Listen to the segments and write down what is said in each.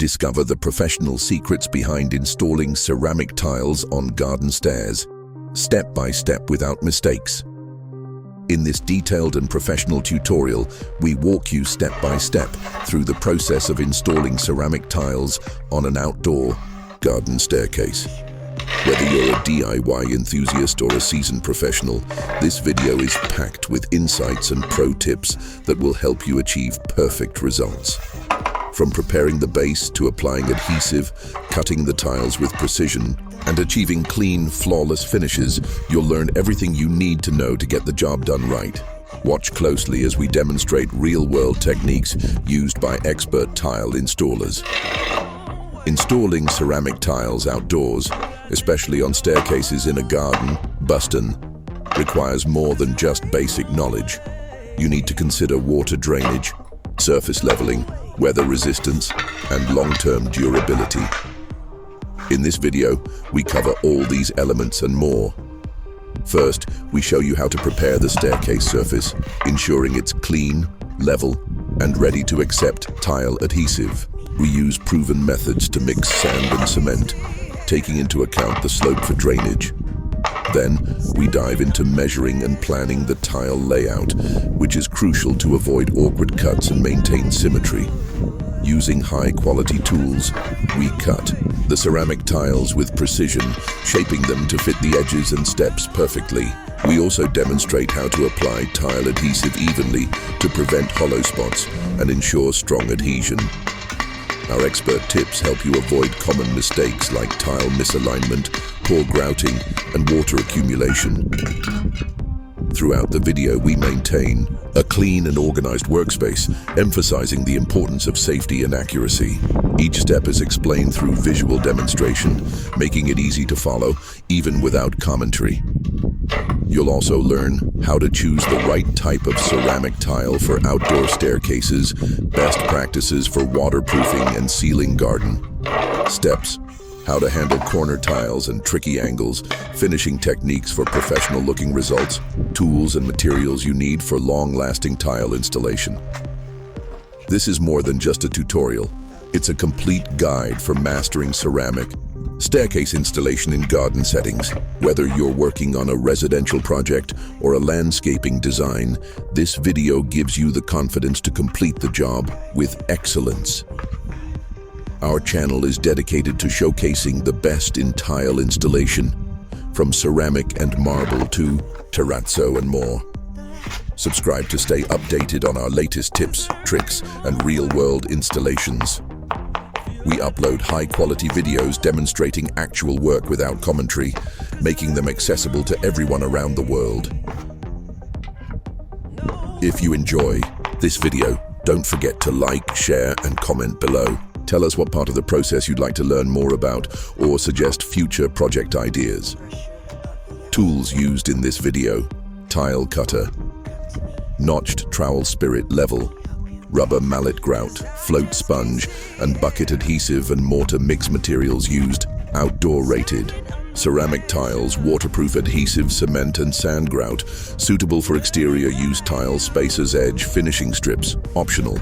Discover the professional secrets behind installing ceramic tiles on garden stairs, step by step without mistakes. In this detailed and professional tutorial, we walk you step by step through the process of installing ceramic tiles on an outdoor garden staircase. Whether you're a DIY enthusiast or a seasoned professional, this video is packed with insights and pro tips that will help you achieve perfect results. From preparing the base to applying adhesive, cutting the tiles with precision, and achieving clean, flawless finishes, you'll learn everything you need to know to get the job done right. Watch closely as we demonstrate real-world techniques used by expert tile installers. Installing ceramic tiles outdoors, especially on staircases in a garden, bustin', requires more than just basic knowledge. You need to consider water drainage, surface leveling, weather resistance, and long-term durability. In this video, we cover all these elements and more. First, we show you how to prepare the staircase surface, ensuring it's clean, level, and ready to accept tile adhesive. We use proven methods to mix sand and cement, taking into account the slope for drainage. Then, we dive into measuring and planning the tile layout, which is crucial to avoid awkward cuts and maintain symmetry. Using high-quality tools, we cut the ceramic tiles with precision, shaping them to fit the edges and steps perfectly. We also demonstrate how to apply tile adhesive evenly to prevent hollow spots and ensure strong adhesion. Our expert tips help you avoid common mistakes like tile misalignment, poor grouting, and water accumulation. Throughout the video, we maintain a clean and organized workspace, emphasizing the importance of safety and accuracy. Each step is explained through visual demonstration, making it easy to follow, even without commentary. You'll also learn how to choose the right type of ceramic tile for outdoor staircases, best practices for waterproofing and sealing garden steps, how to handle corner tiles and tricky angles, finishing techniques for professional-looking results, tools and materials you need for long-lasting tile installation. This is more than just a tutorial. It's a complete guide for mastering ceramic staircase installation in garden settings. Whether you're working on a residential project or a landscaping design, this video gives you the confidence to complete the job with excellence. Our channel is dedicated to showcasing the best in tile installation, from ceramic and marble to terrazzo and more. Subscribe to stay updated on our latest tips, tricks, and real-world installations. We upload high-quality videos demonstrating actual work without commentary, making them accessible to everyone around the world. If you enjoy this video, don't forget to like, share, and comment below. Tell us what part of the process you'd like to learn more about or suggest future project ideas. Tools used in this video: tile cutter, notched trowel spirit level, rubber mallet grout, float sponge, and bucket adhesive and mortar mix materials used, outdoor rated. Ceramic tiles, waterproof adhesive, cement and sand grout, suitable for exterior use tiles, spacers, edge, finishing strips, optional.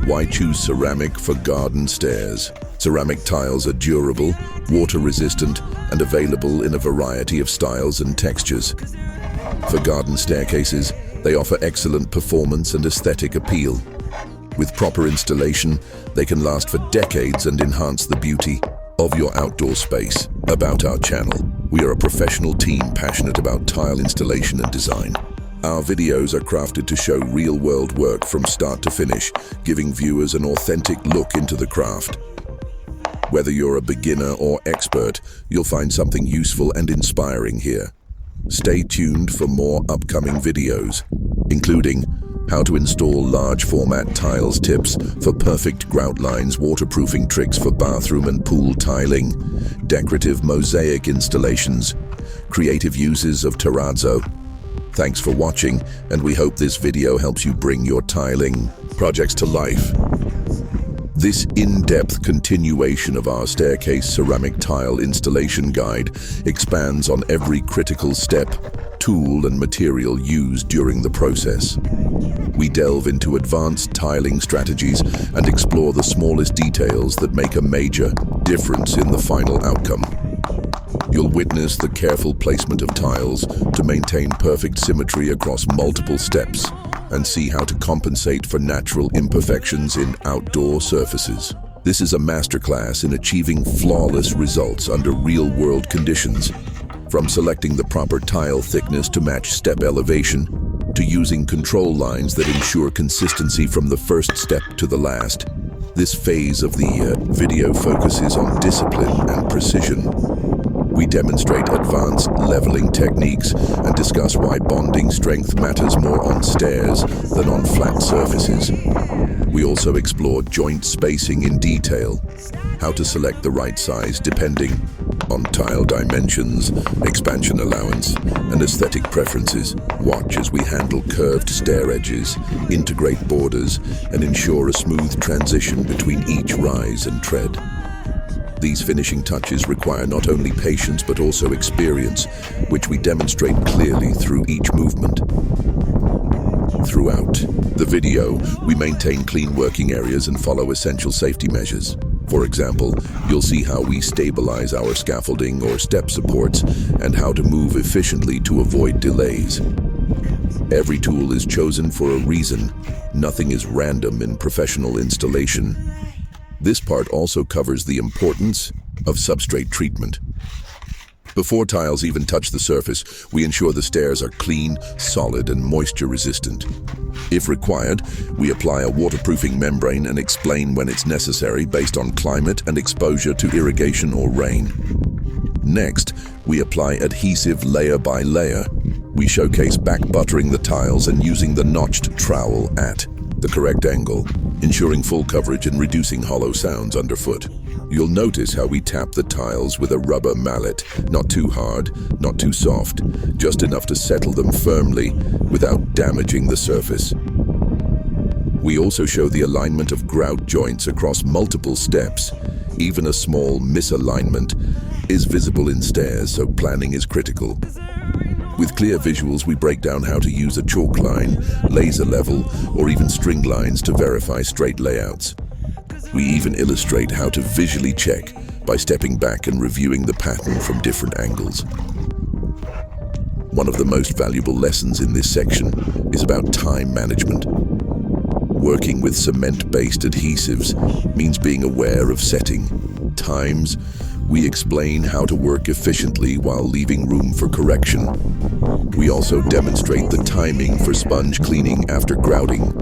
Why choose ceramic for garden stairs? Ceramic tiles are durable, water resistant, and available in a variety of styles and textures. For garden staircases, they offer excellent performance and aesthetic appeal. With proper installation, they can last for decades and enhance the beauty of your outdoor space. About our channel: we are a professional team passionate about tile installation and design. Our videos are crafted to show real-world work from start to finish, giving viewers an authentic look into the craft. Whether you're a beginner or expert, you'll find something useful and inspiring here. Stay tuned for more upcoming videos, including how to install large format tiles tips for perfect grout lines, waterproofing tricks for bathroom and pool tiling, decorative mosaic installations, creative uses of terrazzo. Thanks for watching, and we hope this video helps you bring your tiling projects to life. This in-depth continuation of our staircase ceramic tile installation guide expands on every critical step, tool and material used during the process. We delve into advanced tiling strategies and explore the smallest details that make a major difference in the final outcome. You'll witness the careful placement of tiles to maintain perfect symmetry across multiple steps and see how to compensate for natural imperfections in outdoor surfaces. This is a masterclass in achieving flawless results under real-world conditions, from selecting the proper tile thickness to match step elevation, to using control lines that ensure consistency from the first step to the last. This phase of the video focuses on discipline and precision. We demonstrate advanced leveling techniques and discuss why bonding strength matters more on stairs than on flat surfaces. We also explore joint spacing in detail, how to select the right size depending on tile dimensions, expansion allowance, and aesthetic preferences. Watch as we handle curved stair edges, integrate borders, and ensure a smooth transition between each rise and tread. These finishing touches require not only patience but also experience, which we demonstrate clearly through each movement. Throughout the video, we maintain clean working areas and follow essential safety measures. For example, you'll see how we stabilize our scaffolding or step supports and how to move efficiently to avoid delays. Every tool is chosen for a reason. Nothing is random in professional installation. This part also covers the importance of substrate treatment. Before tiles even touch the surface, we ensure the stairs are clean, solid, and moisture-resistant. If required, we apply a waterproofing membrane and explain when it's necessary based on climate and exposure to irrigation or rain. Next, we apply adhesive layer by layer. We showcase back-buttering the tiles and using the notched trowel at the correct angle, ensuring full coverage and reducing hollow sounds underfoot. You'll notice how we tap the tiles with a rubber mallet, not too hard, not too soft, just enough to settle them firmly without damaging the surface. We also show the alignment of grout joints across multiple steps. Even a small misalignment is visible in stairs, so planning is critical. With clear visuals, we break down how to use a chalk line, laser level, or even string lines to verify straight layouts. We even illustrate how to visually check by stepping back and reviewing the pattern from different angles. One of the most valuable lessons in this section is about time management. Working with cement-based adhesives means being aware of setting times. We explain how to work efficiently while leaving room for correction. We also demonstrate the timing for sponge cleaning after grouting.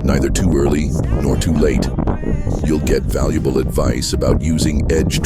Neither too early nor too late. You'll get valuable advice about using edge